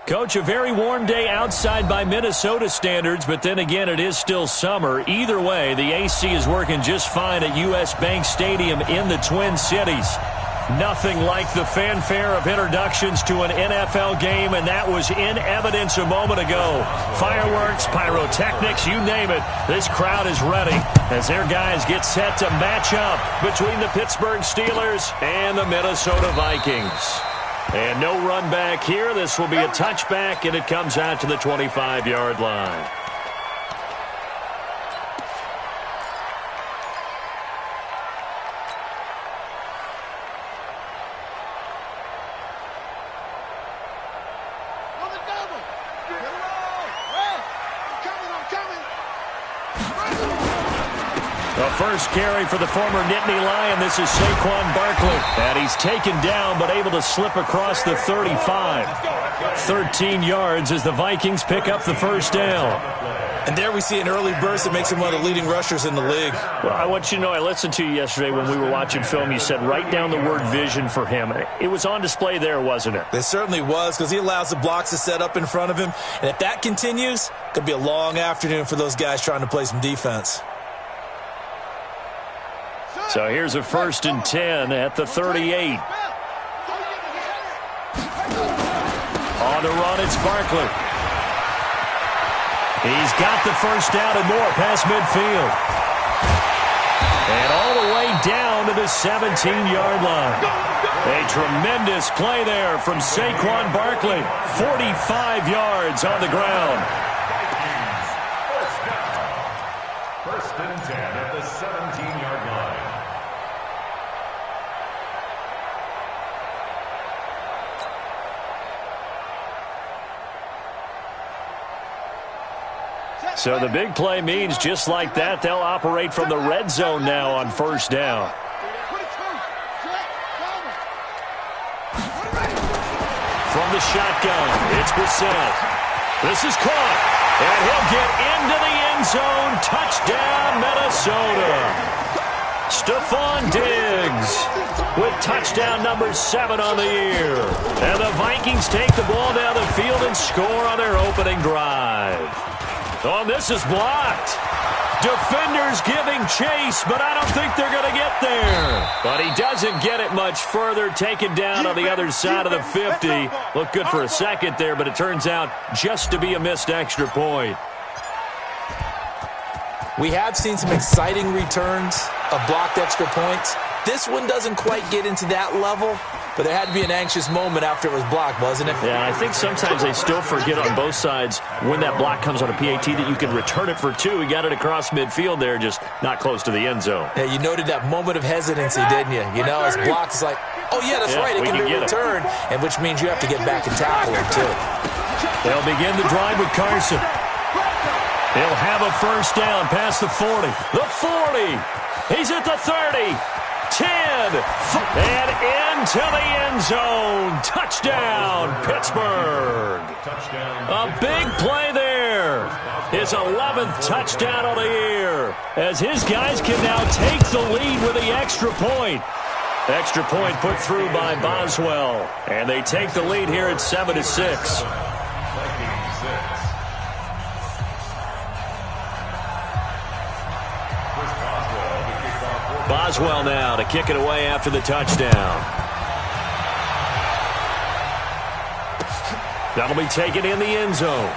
Coach, a very warm day outside by Minnesota standards, but then again, it is still summer. Either way, the AC is working just fine at U.S. Bank Stadium in the Twin Cities. Nothing like the fanfare of introductions to an NFL game, and that was in evidence a moment ago. Fireworks, pyrotechnics, you name it. This crowd is ready as their guys get set to match up between the Pittsburgh Steelers and the Minnesota Vikings. And no run back here. This will be a touchback, and it comes out to the 25-yard line. The first carry for the former Nittany Lion. This is Saquon Barkley. And he's taken down but able to slip across the 35. 13 yards as the Vikings pick up the first down. And there we see an early burst that makes him one of the leading rushers in the league. Well, I want you to know, I listened to you yesterday when we were watching film. You said write down the word vision for him. It was on display there, wasn't it? It certainly was, because he allows the blocks to set up in front of him. And if that continues, it could be a long afternoon for those guys trying to play some defense. So here's a 1st and 10 at the 38. On the run, it's Barkley. He's got the first down and more past midfield. And all the way down to the 17-yard line. A tremendous play there from Saquon Barkley. 45 yards on the ground. 1st and 10 at the 17-yard line. So the big play means just like that, they'll operate from the red zone now on 1st down. From the shotgun, it's Brissett. This is caught, and he'll get into the end zone. Touchdown, Minnesota. Stephon Diggs with touchdown number 7 on the year. And the Vikings take the ball down the field and score on their opening drive. Oh, this is blocked. Defenders giving chase, but I don't think they're going to get there. But he doesn't get it much further. Taken down on the other side of the 50. Looked good for a second there, but it turns out just to be a missed extra point. We have seen some exciting returns of blocked extra points. This one doesn't quite get into that level, but there had to be an anxious moment after it was blocked, wasn't it? Yeah, I think sometimes they still forget on both sides when that block comes on a PAT that you can return it for 2. He got it across midfield there, just not close to the end zone. Yeah, you noted that moment of hesitancy, didn't you? You know, his block is like, oh, yeah, that's right, it can be returned, and which means you have to get back and tackle him, too. They'll begin the drive with Carson. He'll have a first down past the 40. The 40. He's at the 30. 10. And into the end zone. Touchdown, Pittsburgh. A big play there. His 11th touchdown of the year. As his guys can now take the lead with the extra point. Extra point put through by Boswell. And they take the lead here at 7-6. Boswell now to kick it away after the touchdown. That'll be taken in the end zone.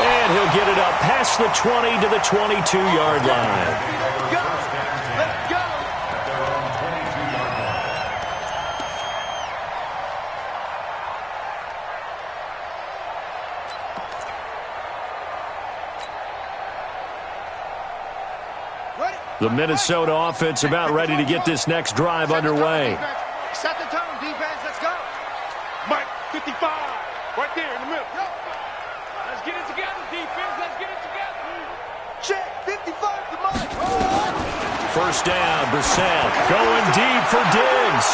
And he'll get it up past the 20 to the 22-yard line. The Minnesota offense about ready to get this next drive underway. Set the tone, defense. Let's go. Mike, 55. Right there in the middle. Let's get it together, defense. Let's get it together. Check. 55 to Mike. First down, Brissett going deep for Diggs.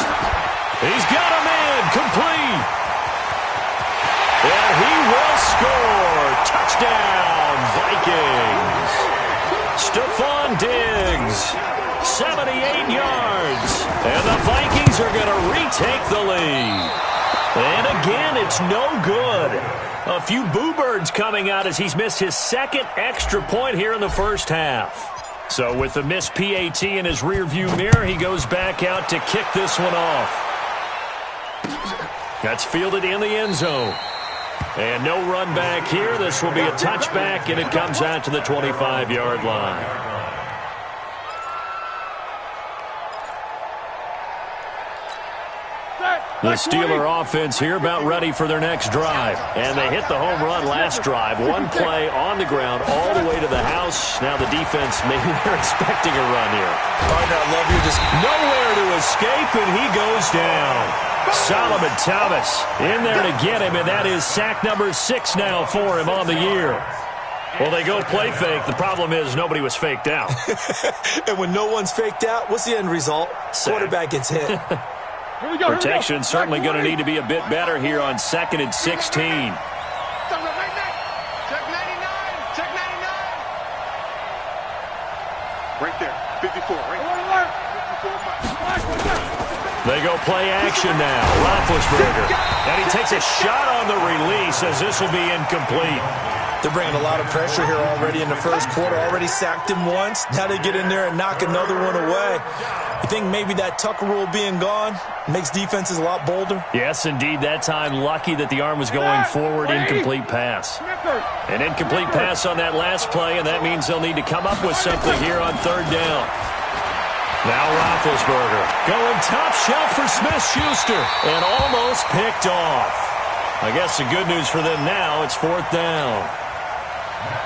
He's got him in. Complete. And he will score. Touchdown, Vikings. Stephon Diggs, 78 yards. And the Vikings are going to retake the lead. it's no good. A few boo birds coming out as he's missed his second extra point here in the first half. So with the missed PAT in his rearview mirror, he goes back out to kick this one off. That's fielded in the end zone. And no run back here. This will be a touchback, and it comes out to the 25-yard line. The Steeler offense here about ready for their next drive. And they hit the home run last drive. One play on the ground all the way to the house. Now the defense, maybe they're expecting a run here. Partner, I love you. Just nowhere to escape, and he goes down. Solomon Thomas in there to get him, and that is sack number 6 now for him on the year. Well, they go play fake. The problem is nobody was faked out. And when no one's faked out, what's the end result? Quarterback gets hit. Protection certainly going to need to be a bit better here on 2nd and 16. Check 99. Check 99. Right there. 54. Right there. They go play action now. Roethlisberger. And he takes a shot on the release as this will be incomplete. They're bringing a lot of pressure here already in the first quarter. Already sacked him once. Now they get in there and knock another one away. You think maybe that Tucker rule being gone makes defenses a lot bolder? Yes, indeed. That time, lucky that the arm was going forward. Incomplete pass. An incomplete pass on that last play, and that means they'll need to come up with something here on 3rd down. Now Roethlisberger going top shelf for Smith-Schuster, and almost picked off. I guess the good news for them now, it's 4th down.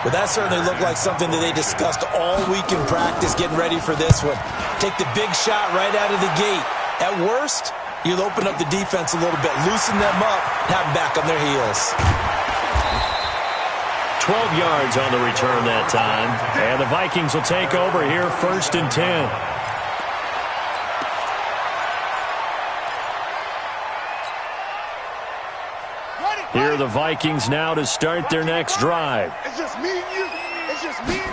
But that certainly looked like something that they discussed all week in practice getting ready for this one. Take the big shot right out of the gate. At worst, you'll open up the defense a little bit, loosen them up, and have them back on their heels. 12 yards on the return that time. And the Vikings will take over here 1st and 10. Here are the Vikings now to start their next drive. It's just me and you. It's just me and you.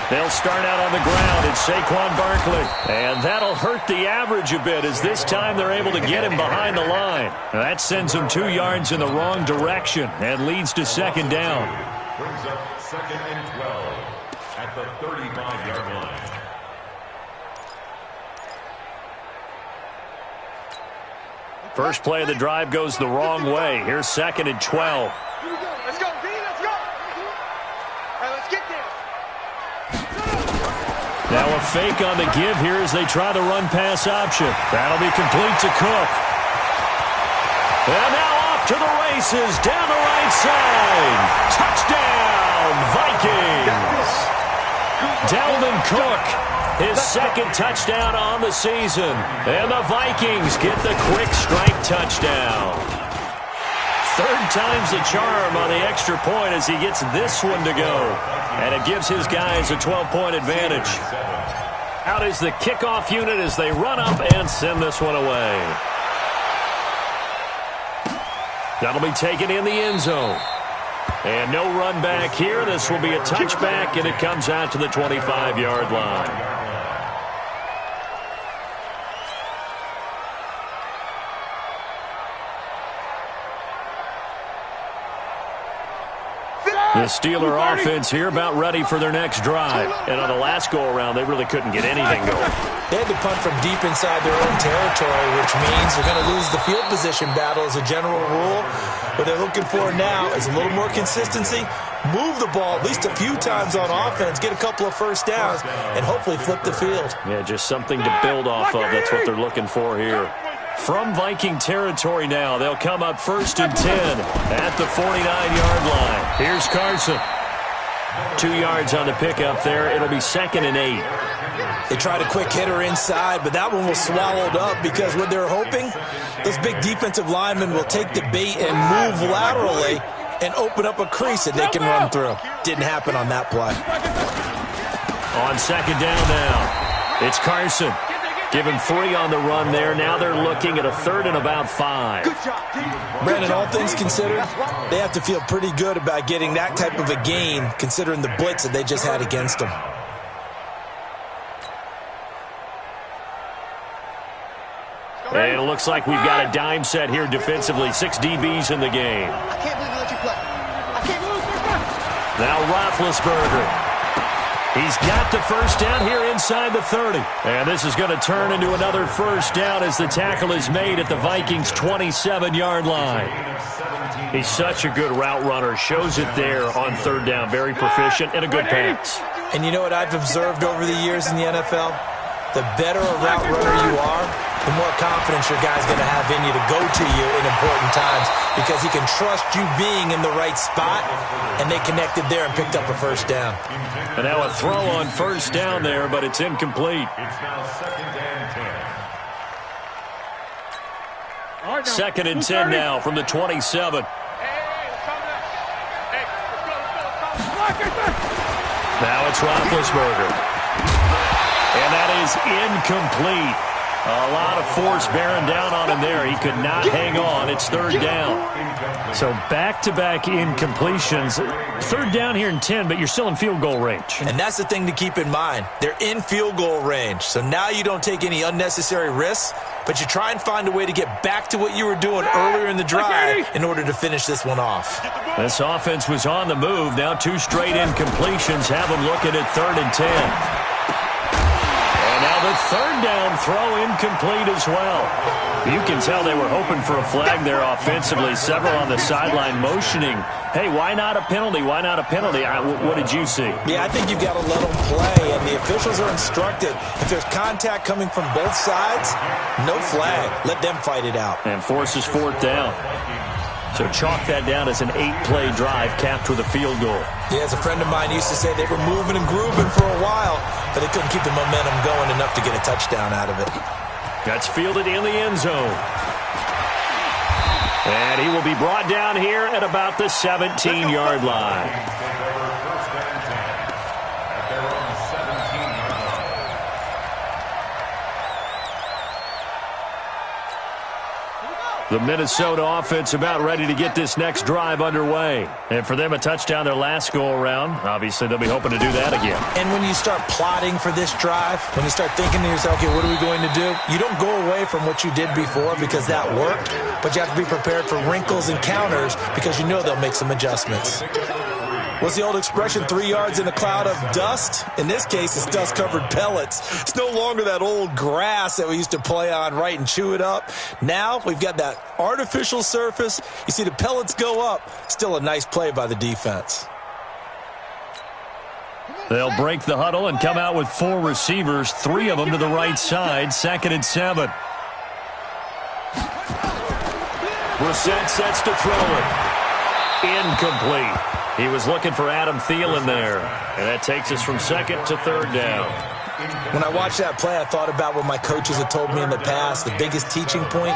They'll start out on the ground. It's Saquon Barkley. And that'll hurt the average a bit as this time they're able to get him behind the line. That sends him 2 yards in the wrong direction and leads to 2nd down. Brings up 2nd and 12 at the 35-yard line. First play of the drive goes the wrong way. Here's 2nd and 12. Here we go. Let's go, D. Let's go. All right, let's get there. Now a fake on the give here as they try the run-pass option. That'll be complete to Cook. And now off to the races down the right side. Touchdown, Vikings. Dalvin Cook. His 2nd touchdown on the season. And the Vikings get the quick strike touchdown. 3rd time's the charm on the extra point as he gets this one to go. And it gives his guys a 12-point advantage. Out is the kickoff unit as they run up and send this one away. That'll be taken in the end zone. And no run back here. This will be a touchback, and it comes out to the 25-yard line. The Steeler offense here about ready for their next drive. And on the last go-around, they really couldn't get anything going. They had to punt from deep inside their own territory, which means they're going to lose the field position battle as a general rule. What they're looking for now is a little more consistency, move the ball at least a few times on offense, get a couple of first downs, and hopefully flip the field. Yeah, just something to build off of. That's what they're looking for here. From Viking territory now, they'll come up 1st and 10 at the 49-yard line. Here's Carson. 2 yards on the pickup there. It'll be 2nd and 8. They tried a quick hitter inside, but that one was swallowed up because what they're hoping, those big defensive linemen will take the bait and move laterally and open up a crease that they can run through. Didn't happen on that play. On 2nd down now, it's Carson. Give him 3 on the run there. Now they're looking at a 3rd and about 5. Brandon, all things considered, they have to feel pretty good about getting that type of a gain considering the blitz that they just had against them. And it looks like we've got a dime set here defensively. 6 DBs in the game. I can't believe they let you play. I can't lose. Now Roethlisberger. He's got the first down here inside the 30. And this is going to turn into another first down as the tackle is made at the Vikings' 27-yard line. He's such a good route runner. Shows it there on third down. Very proficient and a good pass. And you know what I've observed over the years in the NFL? The better a route runner you are, the more confidence your guy's going to have in you to go to you in important times because he can trust you being in the right spot, and they connected there and picked up a first down. And now a throw on first down there, but it's incomplete. It's now 2nd and 10. Second and 10 now from the 27. Now it's Roethlisberger. And that is incomplete. A lot of force bearing down on him there. He could not hang on. It's third down. So back-to-back incompletions. Third down here in 10, but you're still in field goal range. And that's the thing to keep in mind. They're in field goal range. So now you don't take any unnecessary risks, but you try and find a way to get back to what you were doing earlier in the drive in order to finish this one off. This offense was on the move. Now 2 straight incompletions have them looking at 3rd and 10. Now the third down throw incomplete as well. You can tell they were hoping for a flag there offensively. Several on the sideline motioning, hey, why not a penalty? Why not a penalty? What did you see? Yeah, I think you've got to let them play, and the officials are instructed. If there's contact coming from both sides, no flag. Let them fight it out. And forces 4th down. So chalk that down as an 8-play drive capped with a field goal. Yeah, as a friend of mine used to say, they were moving and grooving for a while, but they couldn't keep the momentum going enough to get a touchdown out of it. That's fielded in the end zone. And he will be brought down here at about the 17-yard line. The Minnesota offense about ready to get this next drive underway. And for them, a touchdown their last go-around. Obviously, they'll be hoping to do that again. And when you start plotting for this drive, when you start thinking to yourself, okay, what are we going to do? You don't go away from what you did before because that worked, but you have to be prepared for wrinkles and counters because you know they'll make some adjustments. What's the old expression, 3 yards in a cloud of dust? In this case, it's dust-covered pellets. It's no longer that old grass that we used to play on, right, and chew it up. Now we've got that artificial surface. You see the pellets go up. Still a nice play by the defense. They'll break the huddle and come out with 4 receivers, 3 of them to the right side, 2nd and 7. Brissett sets to throw it. Incomplete. He was looking for Adam Thielen there. And that takes us from 2nd to 3rd down. When I watched that play, I thought about what my coaches had told me in the past. The biggest teaching point,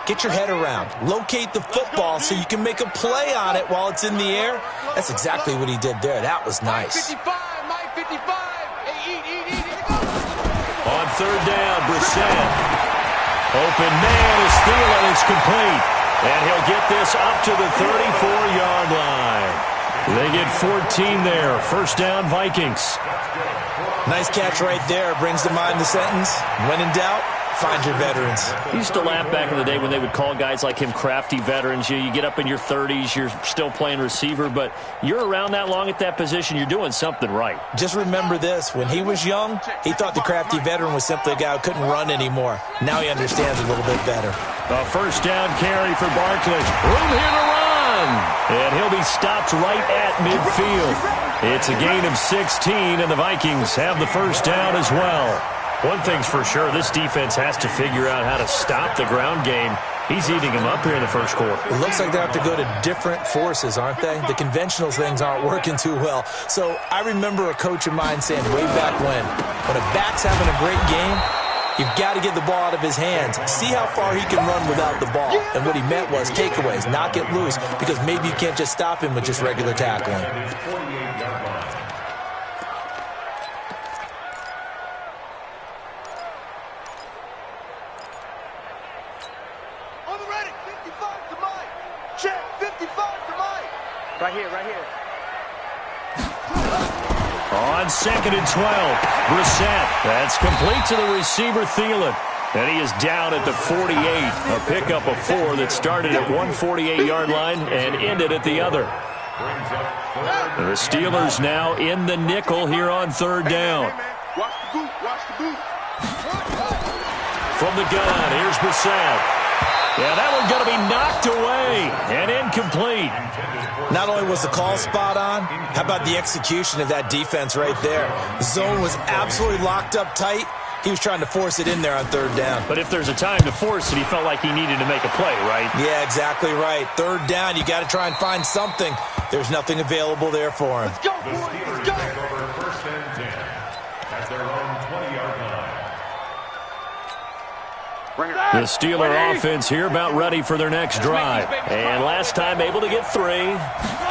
get your head around. Locate the football so you can make a play on it while it's in the air. That's exactly what he did there. That was nice. 55, Mike 55. Hey, eat. On 3rd down, Brissett. Open man is Thielen. It's complete. And he'll get this up to the 34-yard line. They get 14 there. First down, Vikings. Nice catch right there. Brings to mind the sentence, when in doubt, find your veterans. I used to laugh back in the day when they would call guys like him crafty veterans. You get up in your 30s, you're still playing receiver, but you're around that long at that position, you're doing something right. Just remember this. When he was young, he thought the crafty veteran was simply a guy who couldn't run anymore. Now he understands a little bit better. A first down carry for Barkley. Room here to run. And he'll be stopped right at midfield. It's a gain of 16, and the Vikings have the first down as well. One thing's for sure, this defense has to figure out how to stop the ground game. He's eating them up here in the first quarter. It looks like they have to go to different forces, aren't they? The conventional things aren't working too well. So I remember a coach of mine saying way back when a back's having a great game, you've got to get the ball out of his hands. See how far he can run without the ball. And what he meant was takeaways, knock it loose, because maybe you can't just stop him with just regular tackling. On the ready. 55 to Mike. Check. 55 to Mike. Right here. On 2nd and 12, Brissett. That's complete to the receiver, Thielen. And he is down at the 48. A pickup of 4 that started at 148-yard line and ended at the other. The Steelers now in the nickel here on third down. Watch the boot. Watch the boot. From the gun, here's Brissett. Yeah, that one's going to be knocked away and incomplete. Not only was the call spot on, how about the execution of that defense right there? The zone was absolutely locked up tight. He was trying to force it in there on third down. But if there's a time to force it, he felt like he needed to make a play, right? Yeah, exactly right. Third down, you got to try and find something. There's nothing available there for him. Let's go, boys. Let's go. Over first and 10 at their own 20-yard line. The Steeler offense here about ready for their next drive. And last time able to get 3.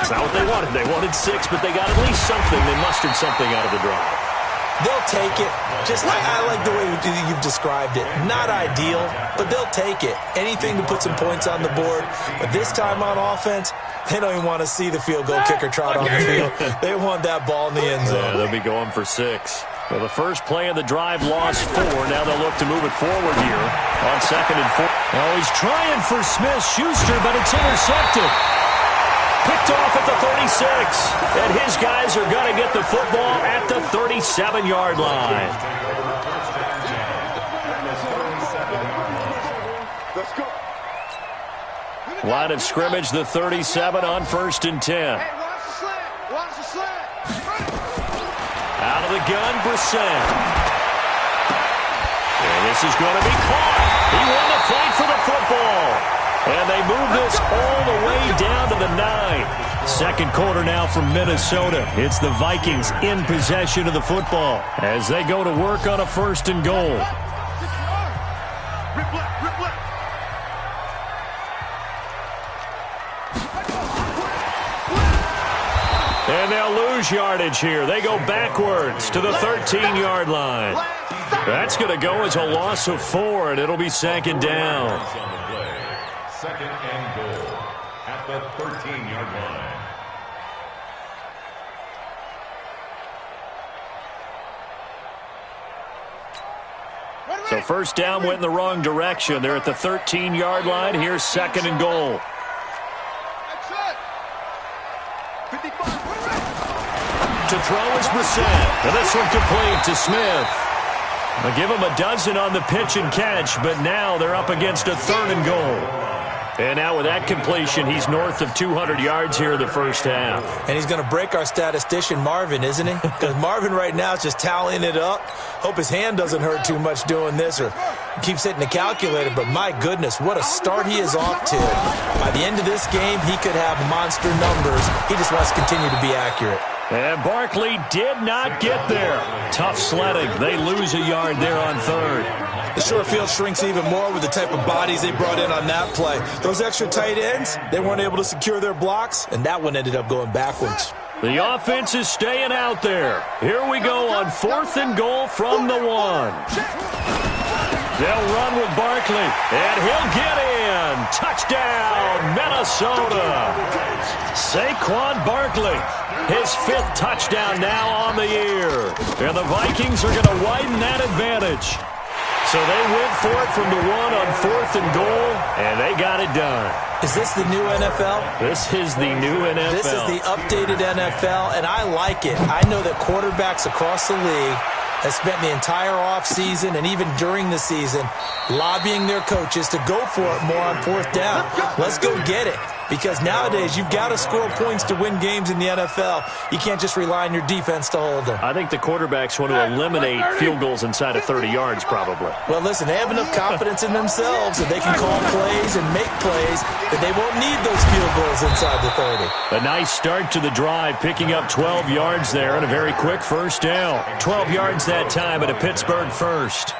It's not what they wanted. They wanted 6, but they got at least something. They mustered something out of the drive. They'll take it. I like the way you've described it. Not ideal, but they'll take it. Anything to put some points on the board. But this time on offense, they don't even want to see the field goal kicker trot on the field. They want that ball in the end zone. Yeah, they'll be going for 6. Well, the first play of the drive lost 4. Now they'll look to move it forward here on 2nd and 4. Now he's trying for Smith-Schuster, but it's intercepted. Picked off at the 36. And his guys are going to get the football at the 37-yard line. Let's go. Line of scrimmage, the 37 on 1st and 10. Hey, watch the slant. Watch the slant. Out of the gun, Brissett. And this is going to be caught. He won the fight for the football. And they move this all the way down to the 9. Second quarter now from Minnesota. It's the Vikings in possession of the football as they go to work on a 1st and goal. Rip left. Rip left. And they'll lose yardage here. They go backwards to the 13-yard line. That's going to go as a loss of 4, and it'll be 2nd down. 2nd and goal at the 13-yard line. So first down went in the wrong direction. They're at the 13-yard line. Here's 2nd and goal. To throw is Brissett. And this one complete to Smith. They'll give him a dozen on the pitch and catch, but now they're up against a 3rd and goal. And now with that completion, he's north of 200 yards here in the first half. And he's going to break our statistician, Marvin, isn't he? Because Marvin right now is just tallying it up. Hope his hand doesn't hurt too much doing this or keeps hitting the calculator. But my goodness, what a start he is off to. By the end of this game, he could have monster numbers. He just wants to continue to be accurate. And Barkley did not get there. Tough sledding. They lose a yard there on 3rd. The short field shrinks even more with the type of bodies they brought in on that play. Those extra tight ends, they weren't able to secure their blocks, and that one ended up going backwards. The offense is staying out there. Here we go on 4th and goal from the 1. They'll run with Barkley, and he'll get in. Touchdown, Minnesota. Saquon Barkley, his 5th touchdown now on the year. And the Vikings are going to widen that advantage. So they went for it from the 1 on 4th and goal, and they got it done. Is this the new NFL? This is the new NFL. This is the updated NFL, and I like it. I know that quarterbacks across the league have spent the entire offseason and even during the season lobbying their coaches to go for it more on 4th down. Let's go get it. Because nowadays, you've got to score points to win games in the NFL. You can't just rely on your defense to hold them. I think the quarterbacks want to eliminate field goals inside of 30 yards, probably. Well, listen, they have enough confidence in themselves that they can call plays and make plays that they won't need those field goals inside the 30. A nice start to the drive, picking up 12 yards there and a very quick first down. 12 yards that time at a Pittsburgh first.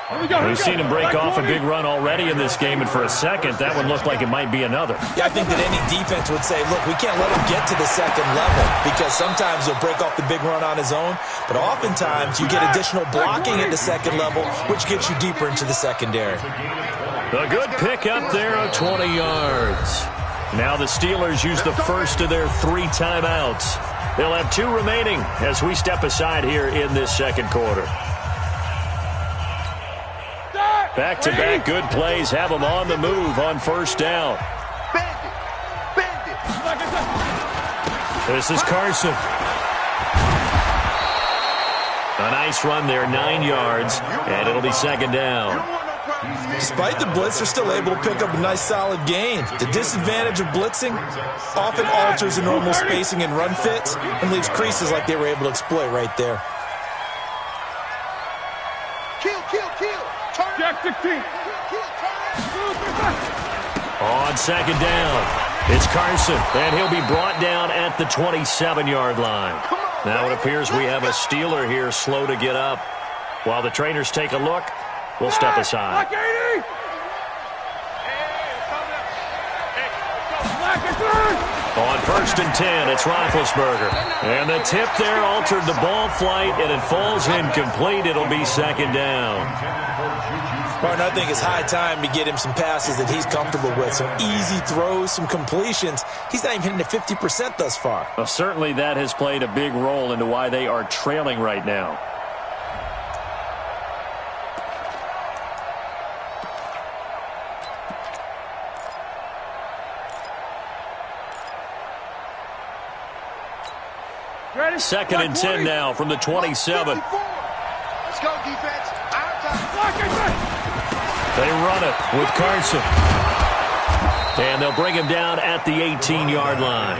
We've seen him break off a big run already in this game, and for a second, that one looked like it might be another. Yeah, I think that any defense would say, look, we can't let him get to the 2nd level because sometimes he'll break off the big run on his own, but oftentimes you get additional blocking at the 2nd level, which gets you deeper into the secondary. A good pick up there of 20 yards. Now the Steelers use the first of their 3 timeouts. They'll have 2 remaining as we step aside here in this 2nd quarter. Back-to-back good plays have them on the move on first down. This is Carson. A nice run there, 9 yards, and it'll be second down. Despite the blitz, they're still able to pick up a nice solid gain. The disadvantage of blitzing often alters the normal spacing and run fits and leaves creases like they were able to exploit right there. Jack 16. On second down, it's Carson, and he'll be brought down at the 27-yard line. Now it appears we have a Steeler here slow to get up. While the trainers take a look, we'll step aside. On first and 10, it's Roethlisberger. And the tip there altered the ball flight, and it falls incomplete. It'll be second down. Martin, I think it's high time to get him some passes that he's comfortable with. Some easy throws, some completions. He's not even hitting the 50% thus far. Well, certainly that has played a big role into why they are trailing right now. Ready? Second and 10 now from the 27. Let's go, defense. Our time. They run it with Carson. And they'll bring him down at the 18-yard line.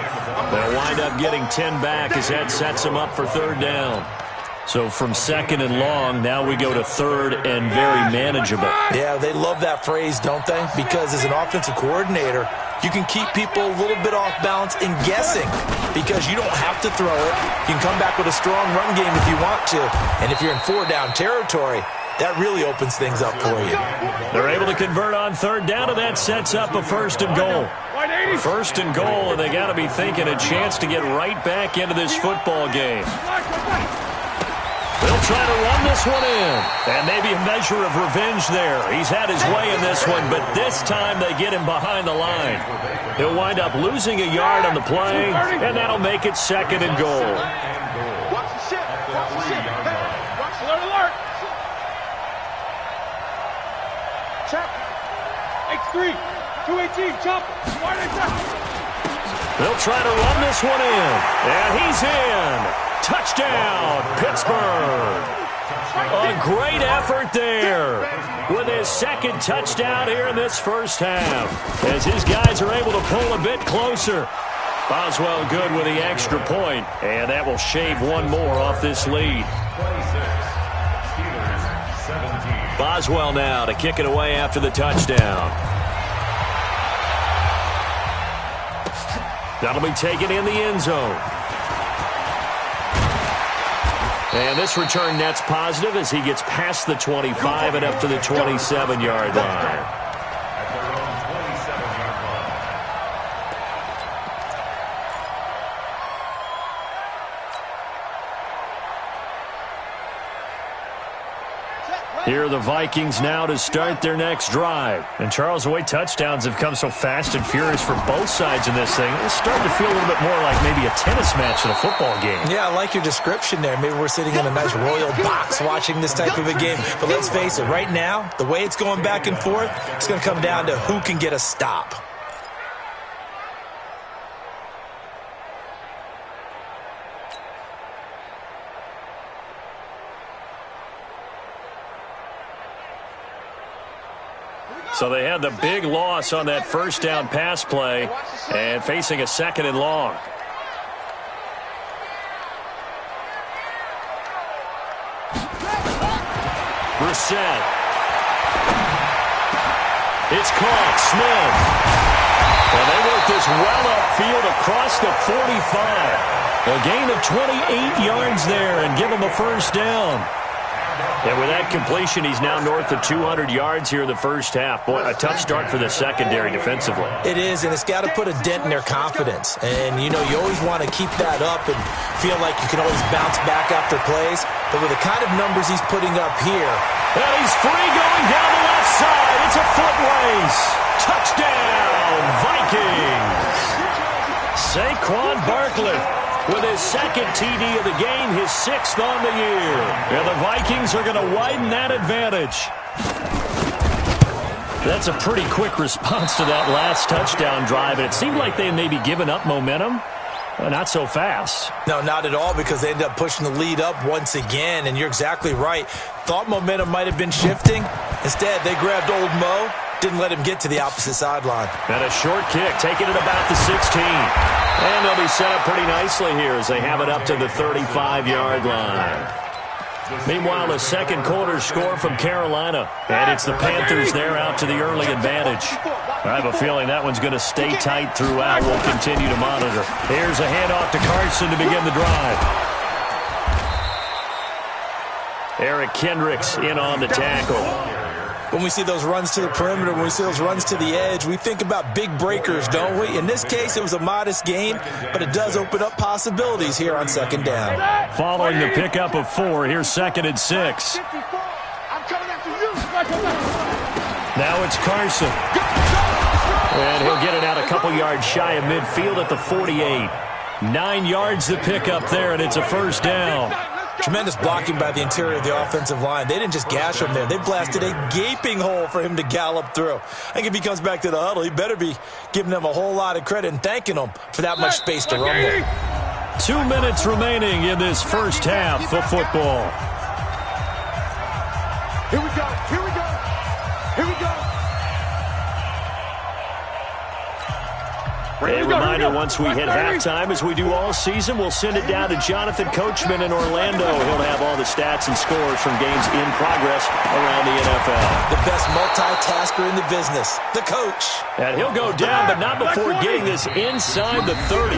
They'll wind up getting 10 back as that sets them up for third down. So from second and long, now we go to third and very manageable. Yeah, they love that phrase, don't they? Because as an offensive coordinator, you can keep people a little bit off balance and guessing because you don't have to throw it. You can come back with a strong run game if you want to. And if you're in four-down territory, that really opens things up for you. They're able to convert on third down, and that sets up a first and goal. First and goal, and they got to be thinking a chance to get right back into this football game. They'll try to run this one in, and maybe a measure of revenge there. He's had his way in this one, but this time they get him behind the line. He'll wind up losing a yard on the play, and that'll make it second and goal. Watch the ship. Watch the ship. Watch alert, alert. Check. X3. 218. Jump. Wide inside. They'll try to run this one in, and he's in. Touchdown, Pittsburgh. A great effort there with his second touchdown here in this first half as his guys are able to pull a bit closer. Boswell good with the extra point, and that will shave one more off this lead. 26. Steelers 17. Boswell now to kick it away after the touchdown. That'll be taken in the end zone. And this return net's positive as he gets past the 25 and up to the 27-yard line. At their own 27-yard line. Here are the Vikings now to start their next drive. And Charles, the way touchdowns have come so fast and furious for both sides in this thing, it's starting to feel a little bit more like maybe a tennis match than a football game. Yeah, I like your description there. Maybe we're sitting in a nice royal box watching this type of a game. But let's face it, right now, the way it's going back and forth, it's going to come down to who can get a stop. So they had the big loss on that first down pass play and facing a second and long. Brissett. It's caught. Smith. And they work this well upfield across the 45. A gain of 28 yards there and give them a first down. And with that completion, he's now north of 200 yards here in the first half. Boy, a tough start for the secondary defensively. It is, and it's got to put a dent in their confidence. And, you know, you always want to keep that up and feel like you can always bounce back after plays. But with the kind of numbers he's putting up here. And he's free going down the left side. It's a foot race. Touchdown, Vikings. Saquon Barkley with his second TD of the game, his sixth on the year. And the Vikings are going to widen that advantage. That's a pretty quick response to that last touchdown drive. And it seemed like they may be giving up momentum. Not so fast. No, not at all, because they ended up pushing the lead up once again. And you're exactly right. Thought momentum might have been shifting. Instead, they grabbed old Mo. Didn't let him get to the opposite sideline. And a short kick, taking it about the 16. And they'll be set up pretty nicely here as they have it up to the 35-yard line. Meanwhile, a second quarter score from Carolina. And it's the Panthers there out to the early advantage. I have a feeling that one's going to stay tight throughout. We'll continue to monitor. Here's a handoff to Carson to begin the drive. Eric Kendricks in on the tackle. When we see those runs to the perimeter, when we see those runs to the edge, we think about big breakers, don't we? In this case, it was a modest gain, but it does open up possibilities here on second down. Following the pickup of 4, here's 2nd and 6. Now it's Carson. And he'll get it out a couple yards shy of midfield at the 48. 9 yards to pick up there, and it's a first down. Tremendous blocking by the interior of the offensive line. They didn't just gash him there. They blasted a gaping hole for him to gallop through. I think if he comes back to the huddle, he better be giving them a whole lot of credit and thanking them for that much space to run with. 2 minutes remaining in this first half of football. Here we go. Here we go. Here we go. A reminder, once we hit halftime, as we do all season, we'll send it down to Jonathan Coachman in Orlando. He'll have all the stats and scores from games in progress around the NFL. The best multitasker in the business, the coach. And he'll go down, but not before getting this inside the 30.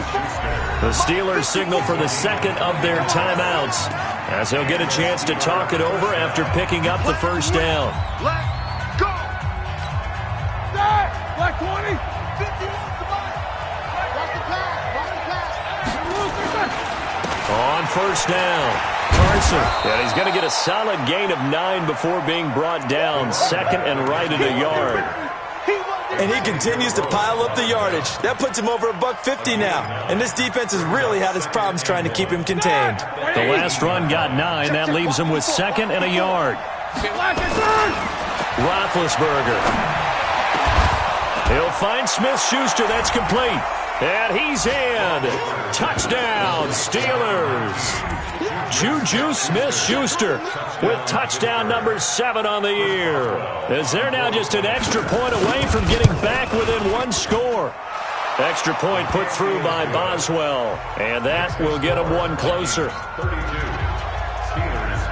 The Steelers signal for the second of their timeouts, as he'll get a chance to talk it over after picking up the first down. Let's go. Black 20. 50. On first down, Carson. And he's going to get a solid gain of 9 before being brought down. 2nd and right at a yard. And he continues to pile up the yardage. That puts him over $150 now. And this defense has really had its problems trying to keep him contained. The last run got 9. That leaves him with 2nd and a yard. Roethlisberger. He'll find Smith-Schuster. That's complete. And he's in. Touchdown, Steelers. Juju Smith-Schuster with touchdown number 7 on the year. As they're now just an extra point away from getting back within 1 score. Extra point put through by Boswell. And that will get them 1 closer. 32. Steelers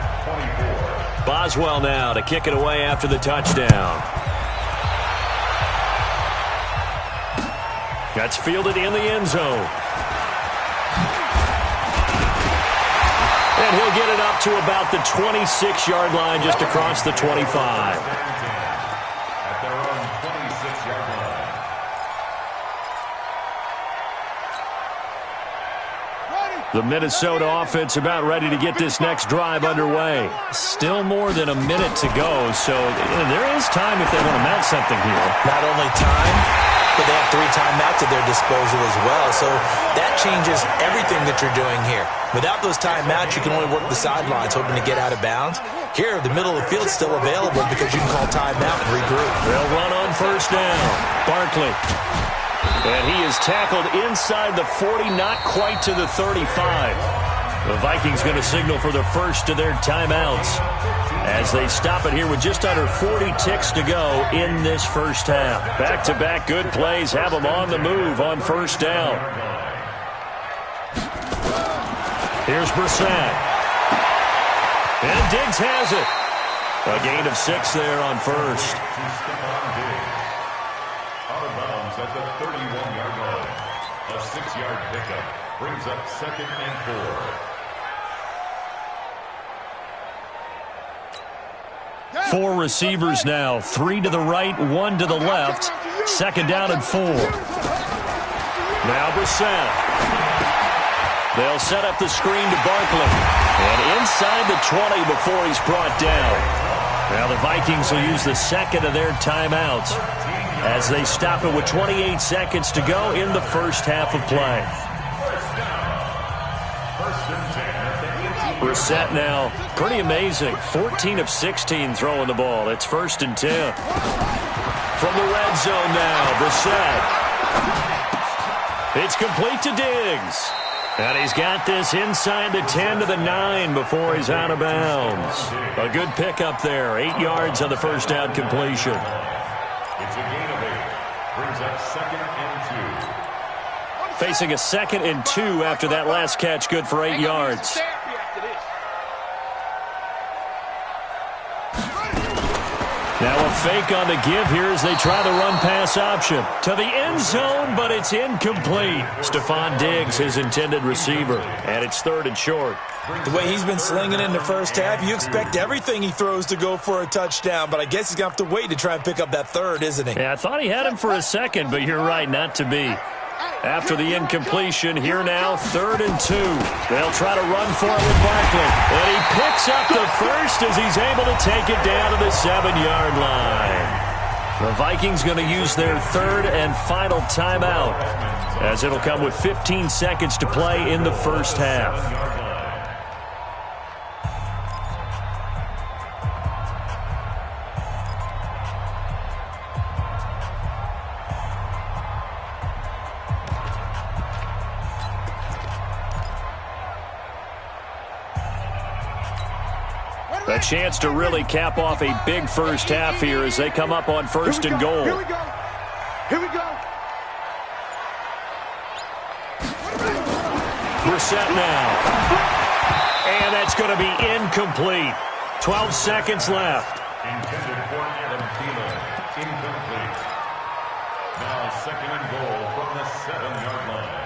24. Boswell now to kick it away after the touchdown. That's fielded in the end zone. And he'll get it up to about the 26-yard line, just across the 25. At their own 26-yard line. The Minnesota offense about ready to get this next drive underway. Still more than a minute to go, so there is time if they want to mount something here. Not only time, but they have 3 timeouts at their disposal as well. So that changes everything that you're doing here. Without those timeouts, you can only work the sidelines, hoping to get out of bounds. Here, the middle of the field's still available because you can call timeout and regroup. They'll run on first down. Barkley. And he is tackled inside the 40, not quite to the 35. The Vikings going to signal for the first of their timeouts as they stop it here with just under 40 ticks to go in this first half. Back-to-back good plays have them on the move on first down. Here's Brissett. And Diggs has it. A gain of 6 there on first. Out of bounds at the 31-yard line. A 6-yard pickup brings up 2nd and 4. 4 receivers now, 3 to the right, 1 to the left. 2nd down and 4. Now Brissett. They'll set up the screen to Barkley. And inside the 20 before he's brought down. Now the Vikings will use the second of their timeouts as they stop it with 28 seconds to go in the first half of play. Brissett now, pretty amazing. 14 of 16 throwing the ball. It's 1st and 10. From the red zone now, Brissett. It's complete to Diggs. And he's got this inside the 10 to the 9 before he's out of bounds. A good pickup there. 8 yards on the first down completion. It's a gain of 8. Brings up 2nd and 2. Facing a 2nd and 2 after that last catch, good for 8 yards. Now a fake on the give here as they try the run-pass option. To the end zone, but it's incomplete. Stephon Diggs, his intended receiver. And it's 3rd and short. The way he's been slinging in the first half, you expect everything he throws to go for a touchdown, but I guess he's going to have to wait to try and pick up that 3rd, isn't he? Yeah, I thought he had him for a second, but you're right, not to be. After the incompletion, here now, 3rd and 2. They'll try to run for it with Barkley. And he picks up the first as he's able to take it down to the 7-yard line. The Vikings going to use their 3rd and final timeout, as it'll come with 15 seconds to play in the first half. A chance to really cap off a big first half here as they come up on 1st and goal. Here we go. Here we go. Brissett now. And that's going to be incomplete. 12 seconds left. Intended for Adam Thielen. Incomplete. Now 2nd and goal from the 7-yard line.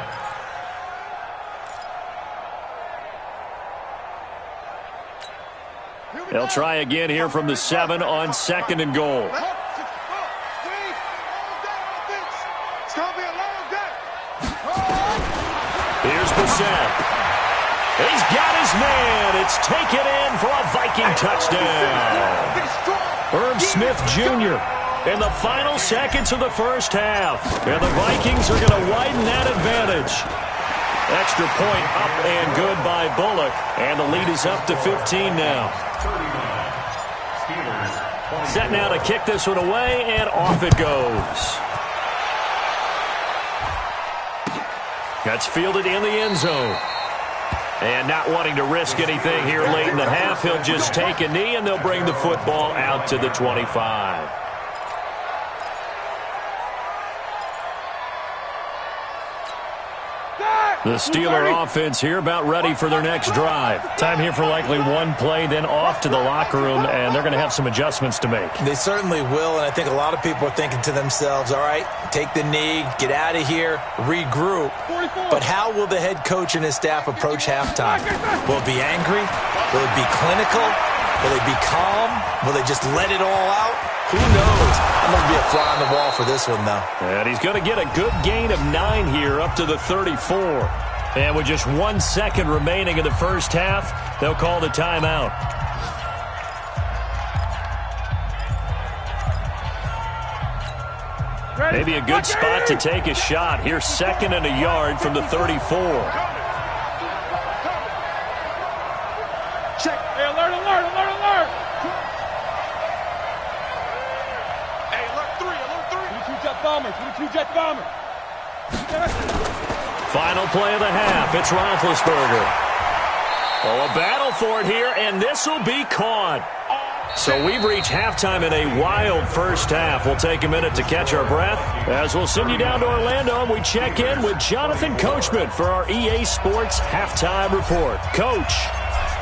They'll try again here from the 7 on 2nd and goal. It's going to be a long day. Here's Brissett. He's got his man. It's taken in for a Viking touchdown. Irv Smith Jr. in the final seconds of the first half. And the Vikings are going to widen that advantage. Extra point up and good by Bullock. And the lead is up to 15 now. Set now to kick this one away, and off it goes. That's fielded in the end zone. And not wanting to risk anything here late in the half, he'll just take a knee, and they'll bring the football out to the 25. The Steeler offense here about ready for their next drive. Time here for likely one play, then off to the locker room, and they're going to have some adjustments to make. They certainly will, and I think a lot of people are thinking to themselves, all right, take the knee, get out of here, regroup. But how will the head coach and his staff approach halftime? Will it be angry? Will it be clinical? Will they be calm? Will they just let it all out? Who knows? I'm going to be a fly on the wall for this one, though. And he's going to get a good gain of 9 here up to the 34. And with just 1 second remaining in the first half, they'll call the timeout. Maybe a good spot to take a shot. Here's 2nd and a yard from the 34. Check. Hey, alert, alert, alert, alert. Hey, alert 3, alert 3. 22 jet bomber, 22 jet bomber. Final play of the half. It's Roethlisberger. Oh, a battle for it here, and this will be caught. So we've reached halftime in a wild first half. We'll take a minute to catch our breath as we'll send you down to Orlando, and we check in with Jonathan Coachman for our EA Sports Halftime Report. Coach,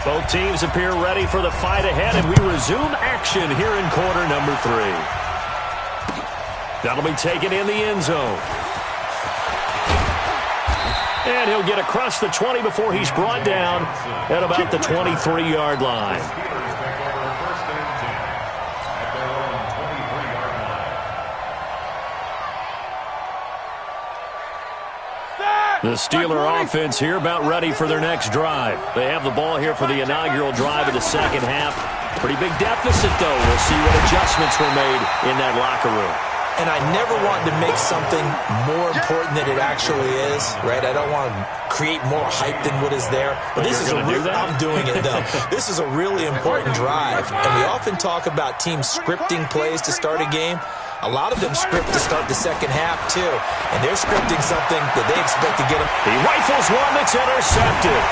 both teams appear ready for the fight ahead, and we resume action here in quarter number 3. That'll be taken in the end zone. And he'll get across the 20 before he's brought down at about the 23-yard line. The Steeler offense here about ready for their next drive. They have the ball here for the inaugural drive of the second half. Pretty big deficit, though. We'll see what adjustments were made in that locker room. And I never want to make something more important than it actually is, right? I don't want to create more hype than what is there. But this is I'm doing it, though. This is a really important drive. And we often talk about teams scripting plays to start a game. A lot of them script to start the second half, too. And they're scripting something that they expect to get them. He rifles one that's intercepted.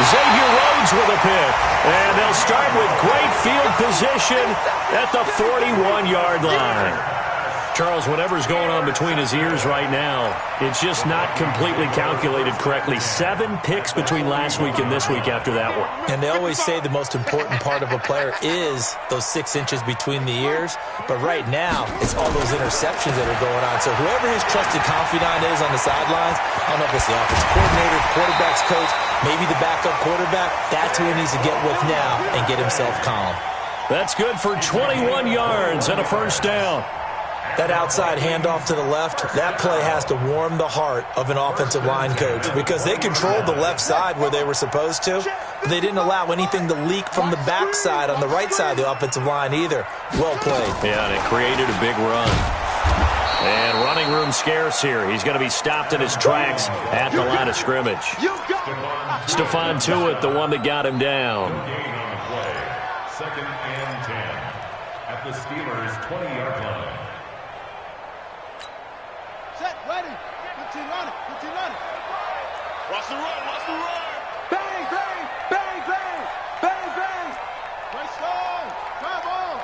Xavier Rhodes with a pick. And they'll start with great field position at the 41-yard line. Charles, whatever's going on between his ears right now, it's just not completely calculated correctly. 7 picks between last week and this week after that one. And they always say the most important part of a player is those 6 inches between the ears. But right now, it's all those interceptions that are going on. So whoever his trusted confidant is on the sidelines, I don't know if it's the offensive coordinator, quarterback's coach, maybe the backup quarterback, that's who he needs to get with now and get himself calm. That's good for 21 yards and a first down. That outside handoff to the left, that play has to warm the heart of an offensive line coach because they controlled the left side where they were supposed to. But they didn't allow anything to leak from the backside on the right side of the offensive line either. Well played. Yeah, and it created a big run. And running room scarce here. He's going to be stopped in his tracks at the line of scrimmage. Stephon Tuitt, the one that got him down. Second and 10 at the Steelers' 20-yard line. Set, ready. 15 on it. 15 on it. Watch the run. Watch the run. Bang, bang, bang, bang, bang, bang. Nice stone. Drive on.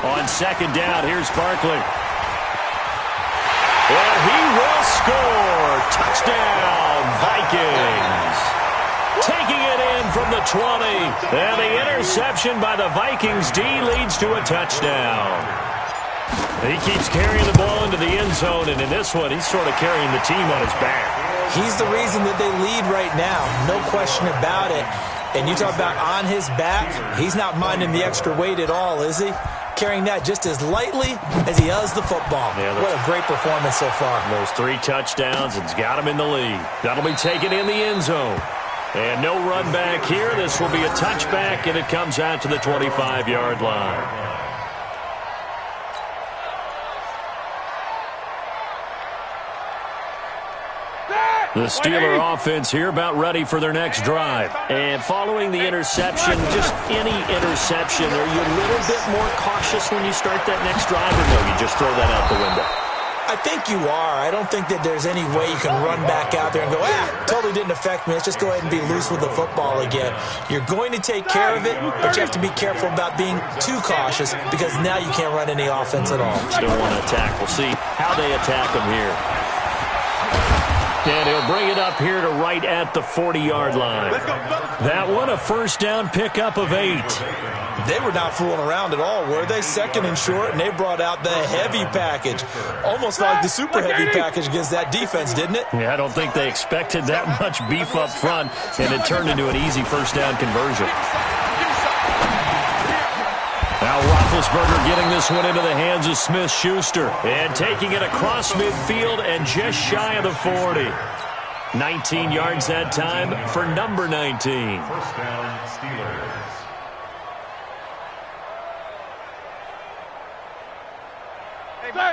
On second down, here's Barkley. And he will score. Touchdown, Vikings. Taking it in from the 20. And the interception by the Vikings D leads to a touchdown. He keeps carrying the ball into the end zone, and in this one, he's sort of carrying the team on his back. He's the reason that they lead right now, no question about it. And you talk about on his back, he's not minding the extra weight at all, is he? Carrying that just as lightly as he does the football. Yeah, what a great performance so far. Those 3 touchdowns, it's got him in the lead. That'll be taken in the end zone. And no run back here. This will be a touchback, and it comes out to the 25-yard line. The Steeler offense here about ready for their next drive. And following the interception, just any interception, are you a little bit more cautious when you start that next drive, or no, you just throw that out the window? I think you are. I don't think that there's any way you can run back out there and go, totally didn't affect me. Let's just go ahead and be loose with the football again. You're going to take care of it, but you have to be careful about being too cautious because now you can't run any offense at all. Still want to attack. We'll see how they attack them here. And he'll bring it up here to right at the 40-yard line. That one, a first down pickup of 8. They were not fooling around at all, were they? Second and short, and they brought out the heavy package. Almost like the super heavy package against that defense, didn't it? Yeah, I don't think they expected that much beef up front, and it turned into an easy first down conversion. Now Roethlisberger getting this one into the hands of Smith-Schuster. And taking it across midfield and just shy of the 40. 19 yards that time for number 19. First down, Steelers.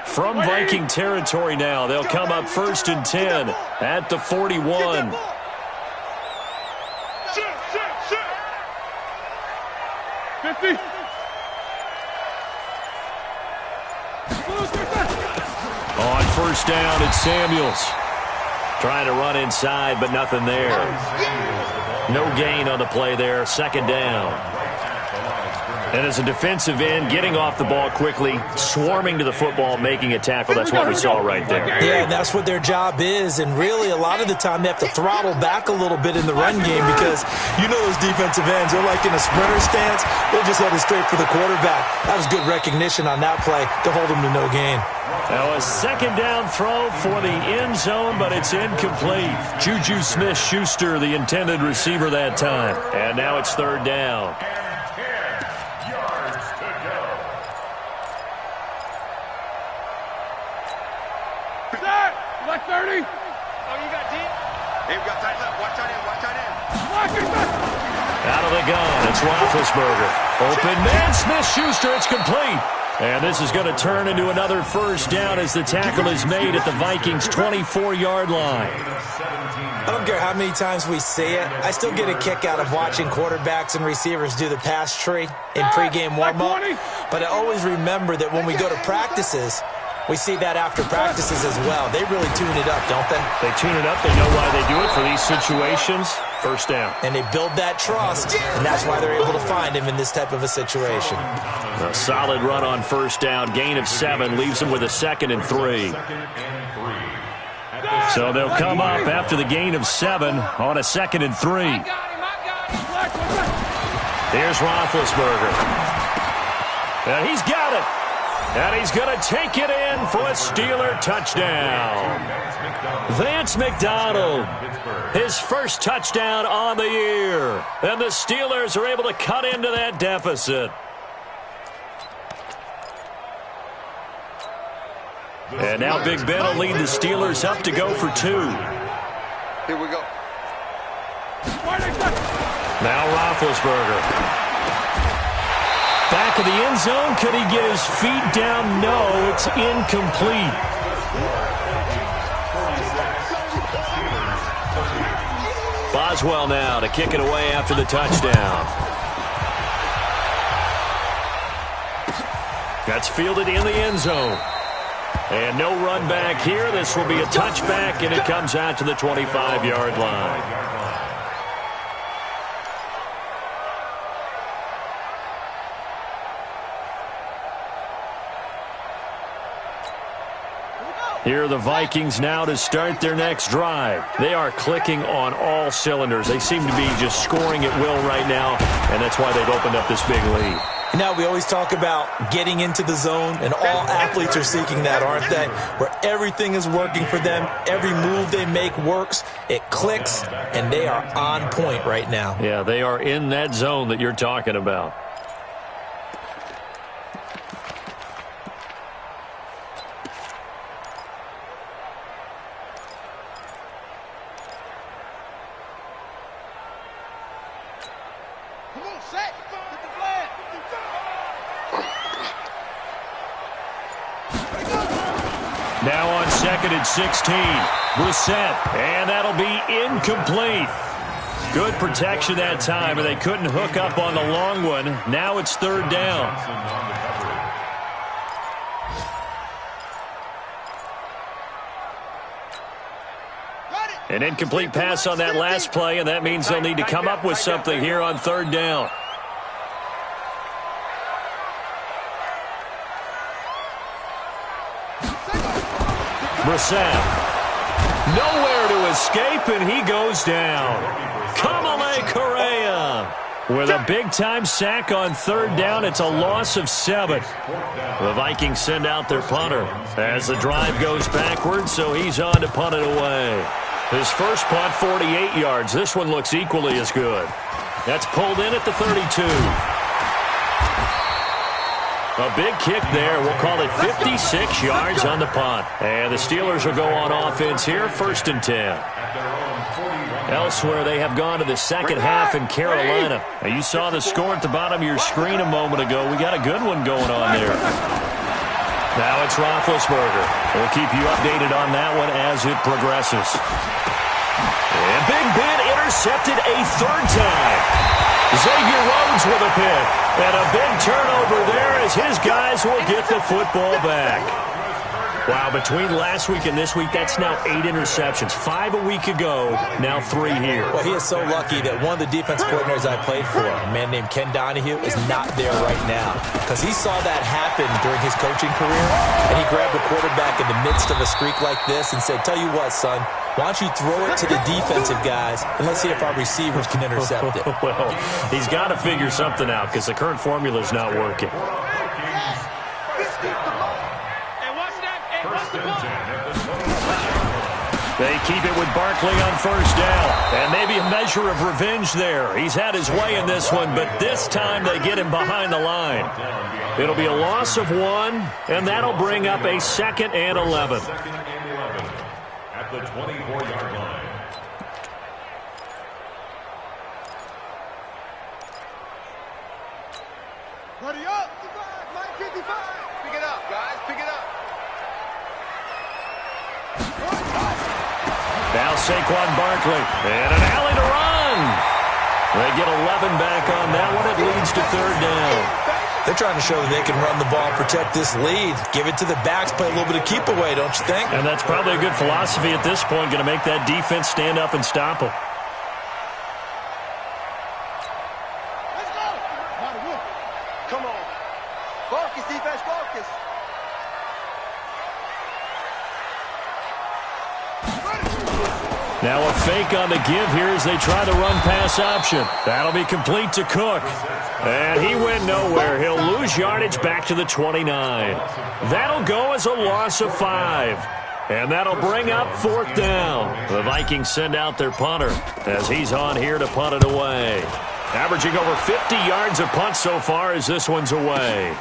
From Viking territory now, they'll come up first and 10 at the 41. Shit. 50. On first down, it's Samuels. Trying to run inside, but nothing there. No gain on the play there. Second down. And as a defensive end, getting off the ball quickly, swarming to the football, making a tackle. That's what we saw right there. Yeah, and that's what their job is. And really, a lot of the time, they have to throttle back a little bit in the run game because you know those defensive ends, they're like in a sprinter stance. They're just headed straight for the quarterback. That was good recognition on that play to hold them to no gain. Now a second down throw for the end zone, but it's incomplete. Juju Smith-Schuster, the intended receiver that time. And now it's third down. Like 30. Oh, you got deep? Hey, we got tight left. Watch tight end. Watch tight end. Out of the gun, it's Roethlisberger. Open man, Smith-Schuster, it's complete. And this is going to turn into another first down as the tackle is made at the Vikings' 24-yard line. I don't care how many times we see it. I still get a kick out of watching quarterbacks and receivers do the pass tree in pregame warm-up. But I always remember that when we go to practices, we see that after practices as well. They really tune it up, don't they? They tune it up. They know why they do it for these situations. First down. And they build that trust, and that's why they're able to find him in this type of a situation. A solid run on first down. Gain of 7 leaves them with a 2nd and 3. So they'll come up after the gain of 7 on a 2nd and 3. Here's Roethlisberger. And he's got it. And he's going to take it in for a Steeler touchdown. Vance McDonald, his first touchdown on the year. And the Steelers are able to cut into that deficit. And now Big Ben will lead the Steelers up to go for 2. Here we go. Now Roethlisberger. Back of the end zone. Could he get his feet down? No, it's incomplete. Boswell now to kick it away after the touchdown. That's fielded in the end zone. And no run back here. This will be a touchback, and it comes out to the 25-yard line. Here are the Vikings now to start their next drive. They are clicking on all cylinders. They seem to be just scoring at will right now, and that's why they've opened up this big lead. Now, we always talk about getting into the zone, and all athletes are seeking that, aren't they? Where everything is working for them, every move they make works, it clicks, and they are on point right now. Yeah, they are in that zone that you're talking about. Now on 2nd and 16, Brissett, and that'll be incomplete. Good protection that time, and they couldn't hook up on the long one. Now it's 3rd down. An incomplete pass on that last play, and that means they'll need to come up with something here on 3rd down. Brissett, nowhere to escape, and he goes down. Kamale Correa with a big-time sack on 3rd down. It's a loss of 7. The Vikings send out their punter as the drive goes backwards, so he's on to punt it away. His first punt, 48 yards. This one looks equally as good. That's pulled in at the 32. A big kick there. We'll call it 56 yards on the punt. And the Steelers will go on offense here, 1st and 10. Elsewhere, they have gone to the second half in Carolina. Now, you saw the score at the bottom of your screen a moment ago. We got a good one going on there. Now it's Roethlisberger. We'll keep you updated on that one as it progresses. And Big Ben intercepted a 3rd time. Xavier Rhodes with a pick. And a big turnover there as his guys will get the football back. Wow, between last week and this week, that's now 8 interceptions. 5 a week ago, now 3 here. Well, he is so lucky that one of the defense coordinators I played for, a man named Ken Donahue, is not there right now. Because he saw that happen during his coaching career, and he grabbed the quarterback in the midst of a streak like this and said, tell you what, son, why don't you throw it to the defensive guys, and let's see if our receivers can intercept it. Well, he's got to figure something out because the current formula is not working. They keep it with Barkley on 1st down. And maybe a measure of revenge there. He's had his way in this one, but this time they get him behind the line. It'll be a loss of 1, and that'll bring up a 2nd and 11. At the 24-yard line. Ready up. 55. Saquon Barkley. And an alley to run. They get 11 back on that one. It leads to third down. They're trying to show that they can run the ball, protect this lead. Give it to the backs, play a little bit of keep away, don't you think? And that's probably a good philosophy at this point. Going to make that defense stand up and stop them. Let's go. Come on. Focus, defense, focus. Now a fake on the give here as they try the run-pass option. That'll be complete to Cook. And he went nowhere. He'll lose yardage back to the 29. That'll go as a loss of 5. And that'll bring up fourth down. The Vikings send out their punter as he's on here to punt it away. Averaging over 50 yards a punt so far as this one's away.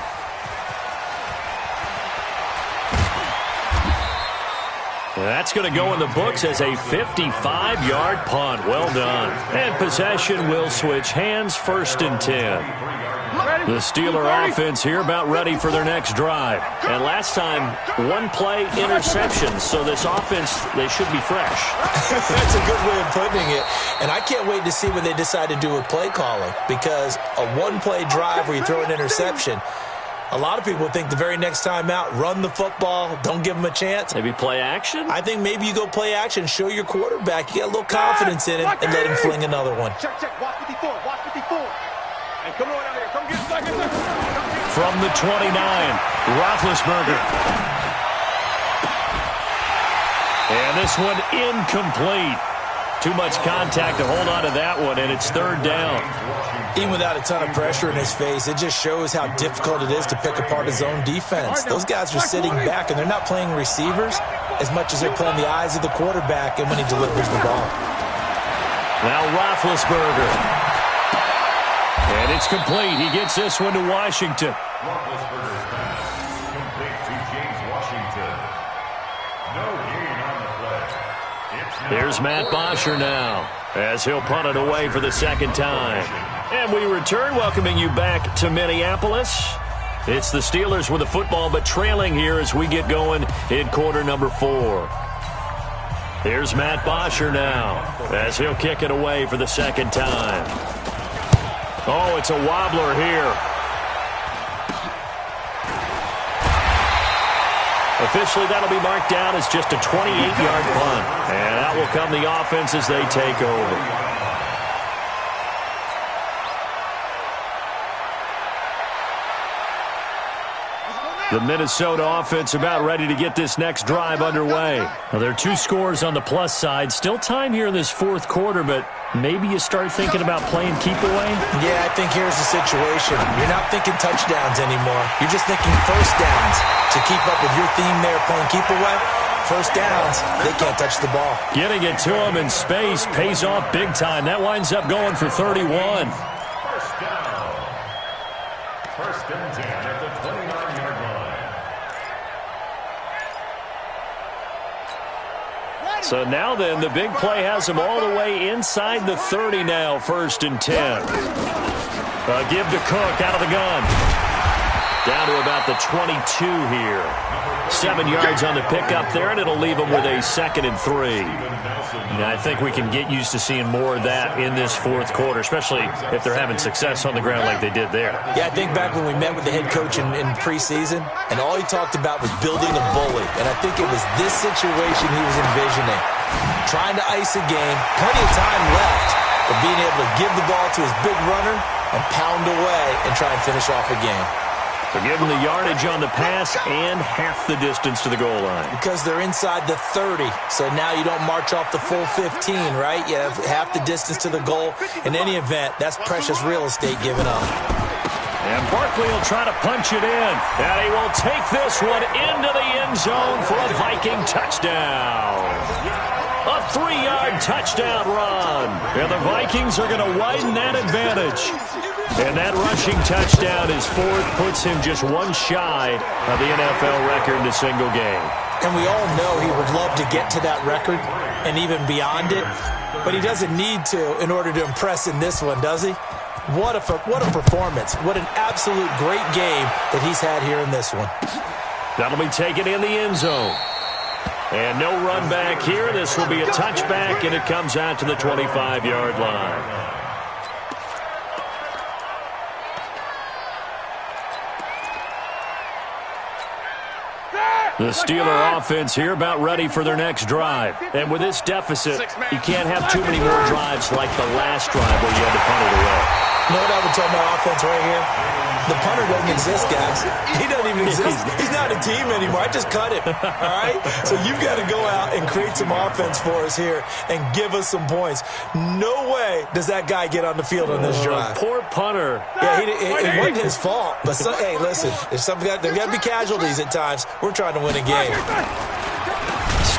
That's going to go in the books as a 55-yard punt. Well done. And possession will switch hands, 1st and 10. The Steeler offense here about ready for their next drive. And last time, one-play interception. So this offense, they should be fresh. That's a good way of putting it. And I can't wait to see what they decide to do with play calling. Because a one-play drive where you throw an interception, a lot of people think the very next time out, run the football, don't give them a chance. Maybe play action? I think maybe you go play action, show your quarterback, you get a little confidence in him, and let him fling another one. Check, watch 54, watch 54. And come on out here, come get second. From the 29, Roethlisberger. And this one incomplete. Too much contact to hold on to that one, and it's third down. Even without a ton of pressure in his face, it just shows how difficult it is to pick apart his own defense. Those guys are sitting back, and they're not playing receivers as much as they're playing the eyes of the quarterback and when he delivers the ball. Now Roethlisberger. And it's complete. He gets this one to Washington. Roethlisberger's pass complete to James Washington. No gain on the play. Here's Matt Bosher now as he'll punt it away for the second time. And we return, welcoming you back to Minneapolis. It's the Steelers with the football, but trailing here as we get going in quarter number 4. Here's Matt Bosher now as he'll kick it away for the second time. Oh, it's a wobbler here. Officially, that'll be marked down as just a 28-yard punt. And out will come the offense as they take over. The Minnesota offense about ready to get this next drive underway. Now, there are 2 scores on the plus side. Still time here in this fourth quarter, but maybe you start thinking about playing keep away? Yeah, I think here's the situation. You're not thinking touchdowns anymore. You're just thinking first downs. To keep up with your theme there, playing keep away, first downs, they can't touch the ball. Getting it to him in space pays off big time. That winds up going for 31. First down. First and 10 at the 29-yard line. So now then, the big play has him all the way inside the 30 now, 1st and 10. Give to Cook out of the gun. Down to about the 22 here. 7 yards on the pickup there, and it'll leave them with a 2nd and 3. And I think we can get used to seeing more of that in this fourth quarter, especially if they're having success on the ground like they did there. Yeah, I think back when we met with the head coach in preseason, and all he talked about was building a bully. And I think it was this situation he was envisioning. Trying to ice a game, plenty of time left, but being able to give the ball to his big runner and pound away and try and finish off a game. So give them the yardage on the pass and half the distance to the goal line. Because they're inside the 30, so now you don't march off the full 15, right? You have half the distance to the goal. In any event, that's precious real estate given up. And Barkley will try to punch it in. And he will take this one into the end zone for a Viking touchdown. A 3-yard touchdown run. And the Vikings are going to widen that advantage. And that rushing touchdown is 4th, puts him just one shy of the NFL record in a single game. And we all know he would love to get to that record and even beyond it, but he doesn't need to in order to impress in this one, does he? What a performance. What an absolute great game that he's had here in this one. That'll be taken in the end zone. And no run back here. This will be a touchback, and it comes out to the 25-yard line. The Steeler offense here about ready for their next drive. And with this deficit, you can't have too many more drives like the last drive where you had to punt it away. You know what I would tell my offense right here? The punter doesn't exist, guys. He doesn't even exist. He's not a team anymore. I just cut him, all right? So you've got to go out and create some offense for us here and give us some points. No way does that guy get on the field on this drive. Poor punter. Yeah, it wasn't his fault. But, hey, listen, there's got to be casualties at times. We're trying to win a game.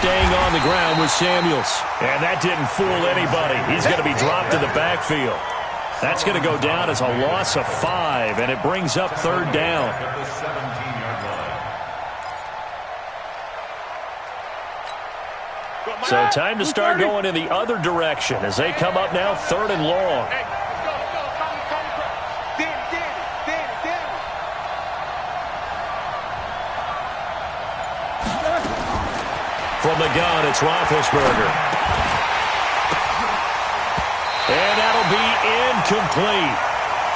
Staying on the ground with Samuels. And that didn't fool anybody. He's going to be dropped in the backfield. That's going to go down as a loss of 5, and it brings up third down. So time to start going in the other direction as they come up now third and long. From the gun, it's Roethlisberger. And that'll be incomplete.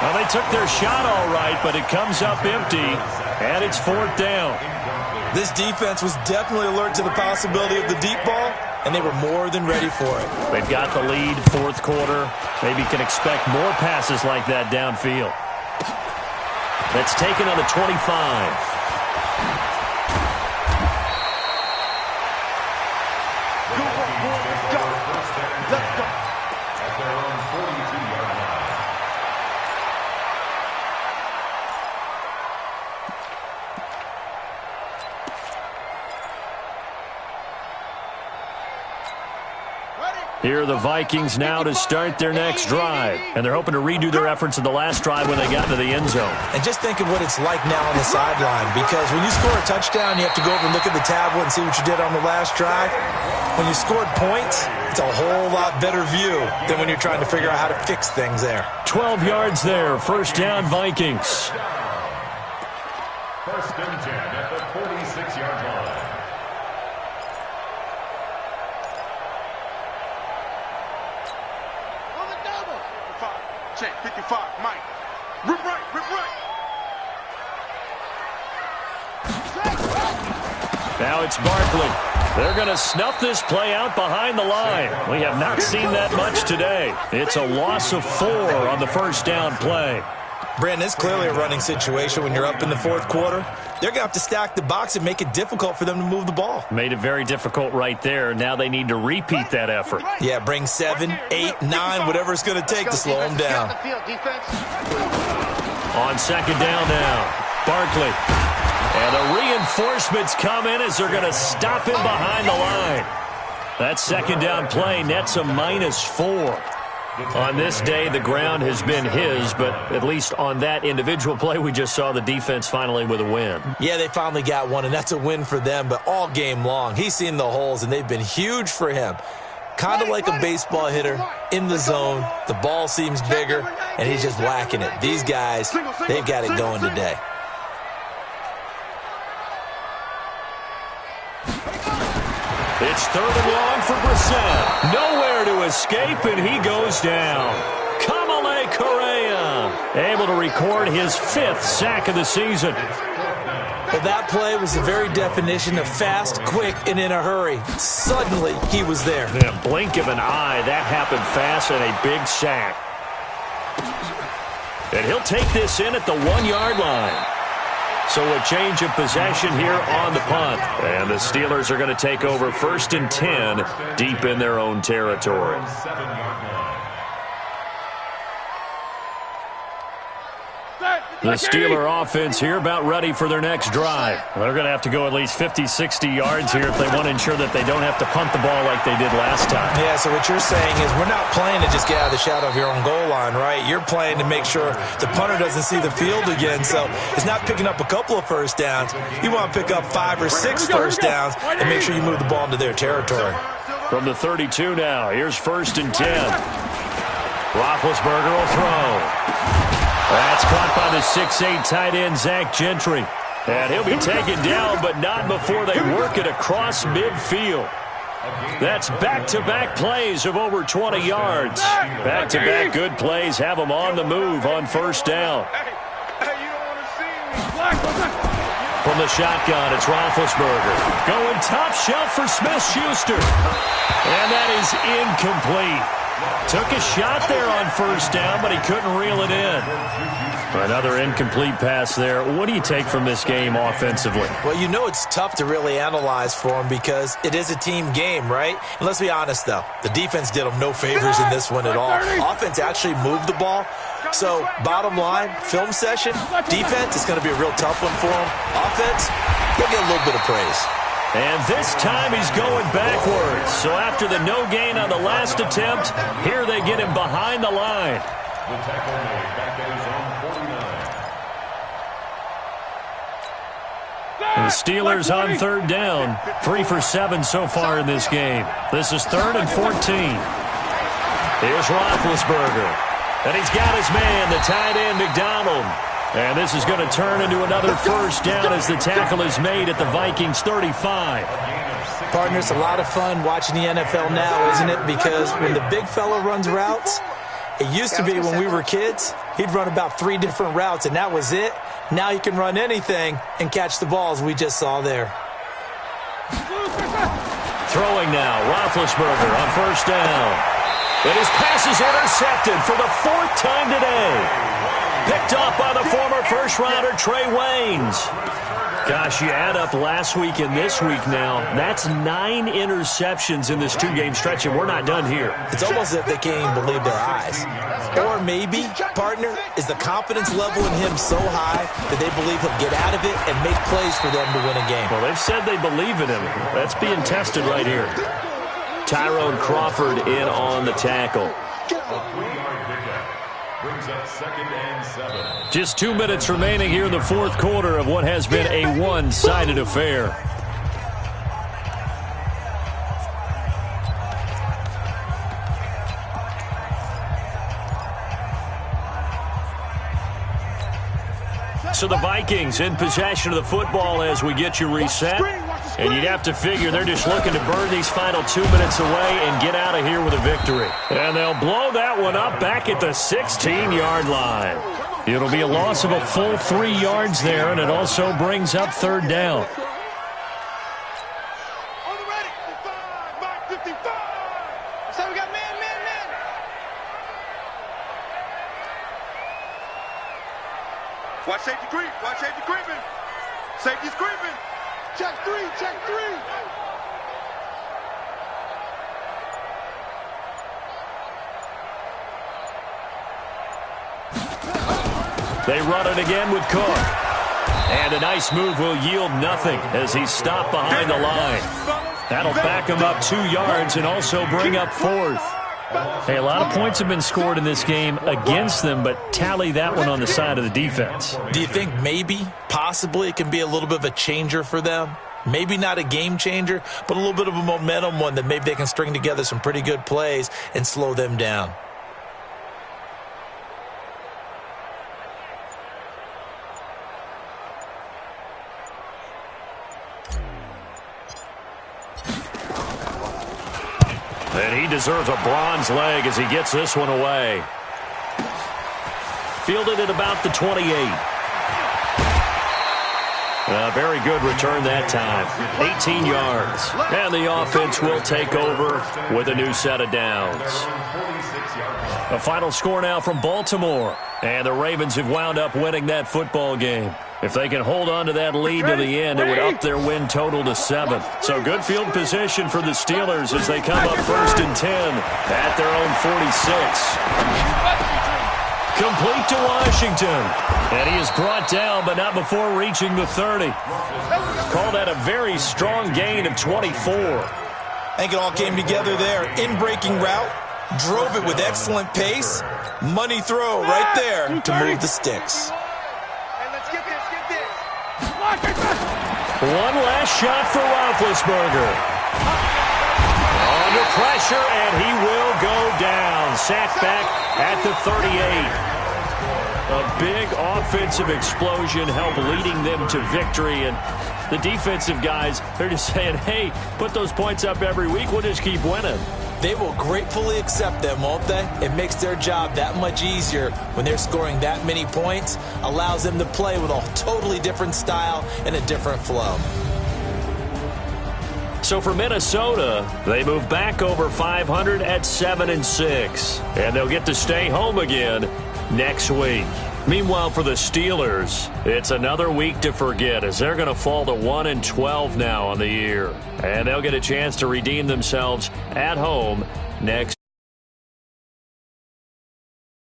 Well, they took their shot all right, but it comes up empty, and it's fourth down. This defense was definitely alert to the possibility of the deep ball, and they were more than ready for it. They've got the lead, fourth quarter. Maybe can expect more passes like that downfield. That's taken on the 25. Here are the Vikings now to start their next drive. And they're hoping to redo their efforts in the last drive when they got to the end zone. And just think of what it's like now on the sideline. Because when you score a touchdown, you have to go over and look at the tablet and see what you did on the last drive. When you scored points, it's a whole lot better view than when you're trying to figure out how to fix things there. 12 yards there. First down, Vikings. First and 10 at the 46-yard line. Check, 55, Mike. Rip right, rip right. Now it's Barkley. They're going to snuff this play out behind the line. We have not seen that much today. It's a loss of 4 on the first down play. Brandon, it's clearly a running situation when you're up in the fourth quarter. They're going to have to stack the box and make it difficult for them to move the ball. Made it very difficult right there. Now they need to repeat that effort. Yeah, bring 7, 8, 9, whatever it's going to take to slow them down. On second down now, Barkley. And the reinforcements come in as they're going to stop him behind the line. That second down play nets a -4. On this day, the ground has been his, but at least on that individual play, we just saw the defense finally with a win. Yeah, they finally got one, and that's a win for them, but all game long, he's seen the holes, and they've been huge for him. Kind of like a baseball hitter in the zone. The ball seems bigger, and he's just whacking it. These guys, they've got it going today. It's third and long for Brissett. Nowhere to escape, and he goes down. Kamale Correa able to record his 5th sack of the season. Well, that play was the very definition of fast, quick, and in a hurry. Suddenly, he was there. In a blink of an eye, that happened fast and a big sack. And he'll take this in at the 1-yard line. So a change of possession here on the punt. And the Steelers are going to take over first and 10 deep in their own territory. The Steeler offense here about ready for their next drive. They're going to have to go at least 50, 60 yards here if they want to ensure that they don't have to punt the ball like they did last time. Yeah, so what you're saying is we're not playing to just get out of the shadow of your own goal line, right? You're playing to make sure the punter doesn't see the field again. So it's not picking up a couple of first downs. You want to pick up 5 or 6 first downs and make sure you move the ball into their territory. From the 32 now, here's first and 10. Roethlisberger will throw. That's caught by the 6'8" tight end, Zach Gentry. And he'll be taken down, but not before they work it across midfield. That's back-to-back plays of over 20 yards. Back-to-back good plays have them on the move on first down. From the shotgun, it's Roethlisberger. Going top shelf for Smith-Schuster. And that is incomplete. Took a shot there on first down, but he couldn't reel it in. Another incomplete pass there. What do you take from this game offensively? Well, you know it's tough to really analyze for them because it is a team game, right? And let's be honest, though. The defense did them no favors in this one at all. Offense actually moved the ball. So, bottom line, film session, defense is going to be a real tough one for them. Offense, they'll get a little bit of praise. And this time he's going backwards. So after the no gain on the last attempt, here they get him behind the line. The tackle made back at his own 49. And the Steelers on third down. 3 for 7 so far in this game. This is 3rd and 14. Here's Roethlisberger. And he's got his man, the tight end, McDonald. And this is going to turn into another first down as the tackle is made at the Vikings 35. Partner, it's a lot of fun watching the NFL now, isn't it? Because when the big fella runs routes, it used to be when we were kids, he'd run about 3 different routes, and that was it. Now he can run anything and catch the balls we just saw there. Throwing now, Roethlisberger on first down. And his pass is intercepted for the 4th time today. Picked off by the former first-rounder Trey Waynes. Gosh, you add up last week and this week now, that's 9 interceptions in this 2-game stretch, and we're not done here. It's almost as if they can't even believe their eyes. Or maybe, partner, is the confidence level in him so high that they believe he'll get out of it and make plays for them to win a game. Well, they've said they believe in him. That's being tested right here. Tyrone Crawford in on the tackle. Brings up 2nd and 7. Just 2 minutes remaining here in the 4th quarter of what has been a one-sided affair. So the Vikings in possession of the football as we get you reset. And you'd have to figure they're just looking to burn these final 2 minutes away and get out of here with a victory. And they'll blow that one up back at the 16-yard line. It'll be a loss of a full 3 yards there, and it also brings up 3rd down. Watch safety creep. Watch safety creeping. Safety's creeping. Check 3. Check 3. They run it again with Cook. And a nice move will yield nothing as he's stopped behind the line. That'll back him up 2 yards and also bring up 4th. Hey, a lot of points have been scored in this game against them, but tally that one on the side of the defense. Do you think maybe, possibly, it can be a little bit of a changer for them? Maybe not a game changer, but a little bit of a momentum one that maybe they can string together some pretty good plays and slow them down. And he deserves a bronze leg as he gets this one away. Fielded at about the 28. A very good return that time. 18 yards. And the offense will take over with a new set of downs. A final score now from Baltimore. And the Ravens have wound up winning that football game. If they can hold on to that lead to the end, it would up their win total to 7. So good field position for the Steelers as they come up 1st and 10 at their own 46. Complete to Washington. And he is brought down, but not before reaching the 30. Call that a very strong gain of 24. I think it all came together there. In-breaking route, drove it with excellent pace. Money throw right there to move the sticks. One last shot for Roethlisberger. Under pressure, and he will go down. Sacked back at the 38. A big offensive explosion helped leading them to victory, and the defensive guys, they're just saying, hey, put those points up every week, we'll just keep winning. They will gratefully accept them, won't they? It makes their job that much easier when they're scoring that many points, allows them to play with a totally different style and a different flow. So for Minnesota, they move back over 500 at 7-6, and they'll get to stay home again next week. Meanwhile, for the Steelers, it's another week to forget as they're going to fall to 1-12 now on the year. And they'll get a chance to redeem themselves at home next